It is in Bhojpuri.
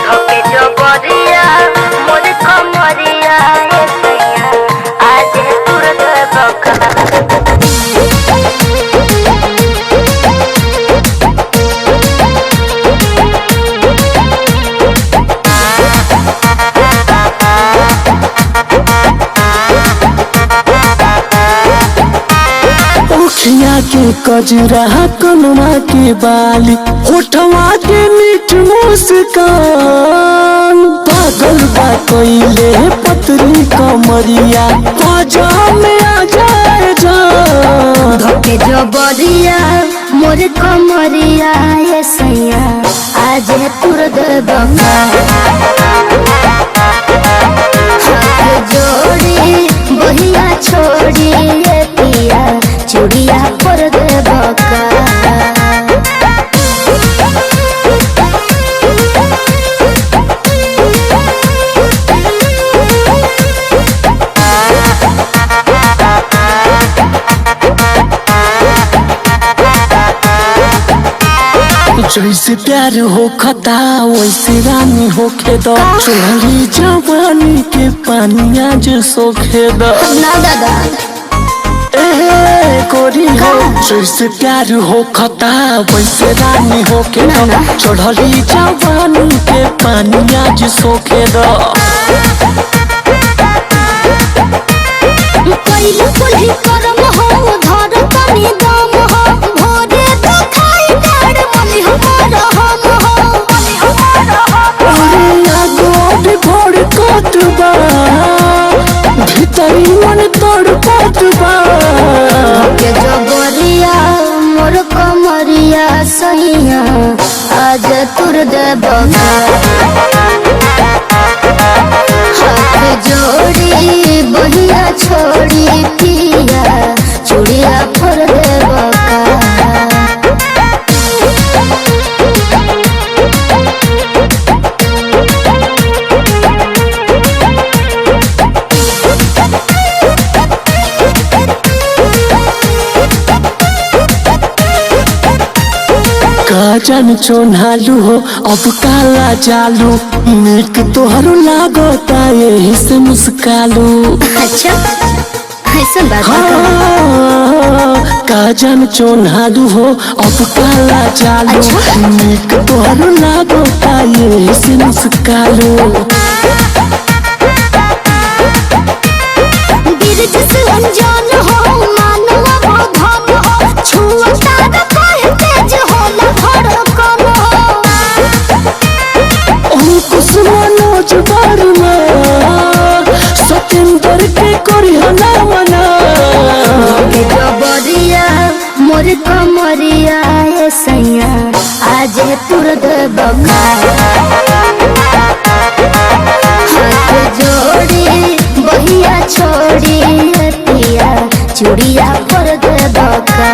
धोके जबरिया मोर कमरिया ये सैया आज तुर बका। उखिया के कजरा कनुआ के बाली होठवा के मीठ मुस्कान पागल बा कोइले पतरी कमरिया बाजा में आ जाए जान। धोके जबरिया मोर कमरिया ये सैया आज तुर बका। हाथ जोड़ी बहिया छोड़ी ये पिया चूड़िया पर दे बका। जैसे प्यार हो खता वैसे रानी हो खेद चोरी जवानी के पानिया जो सोखे द ना दादा कोरी हो। जैसे प्यार हो खता वैसे रानी हो के चढ़ली जवानी के पानिया जो सोखे द। पहले कुल्ही करम हो धर तनी दम हो भोरे तो खाई डाड़ मनी हमारा हम हो अरे आगोड भोर कोतबा भीतरी मन तोड़ पोतबा। के जबरिया मोर कमरिया सैया आज तुर दे बका। हाथ जोड़ी बहिया छोड़ी पिया चूड़िया पर दे बका। काजन चोनालू हो अब काला चालू नीक तोहरो लागता यही से मुस्कालू। अच्छा ऐसा बात काजन चोनालू हो अब काला चालू नीक तोहरो लागता यही से मुस्कालू। गिरज से अनजान हो मानवा भगवान हो छुआ तारा कहे तेज होला धड़कन हो। अंकुश मनोज वर्मा सतेंद्र के करी हना मना। के जबरिया मोर कमरिया ये सैया आज तुर दे बका। हाथ जोड़ी बहिया छोड़ी पिया चूड़िया पर दे बका।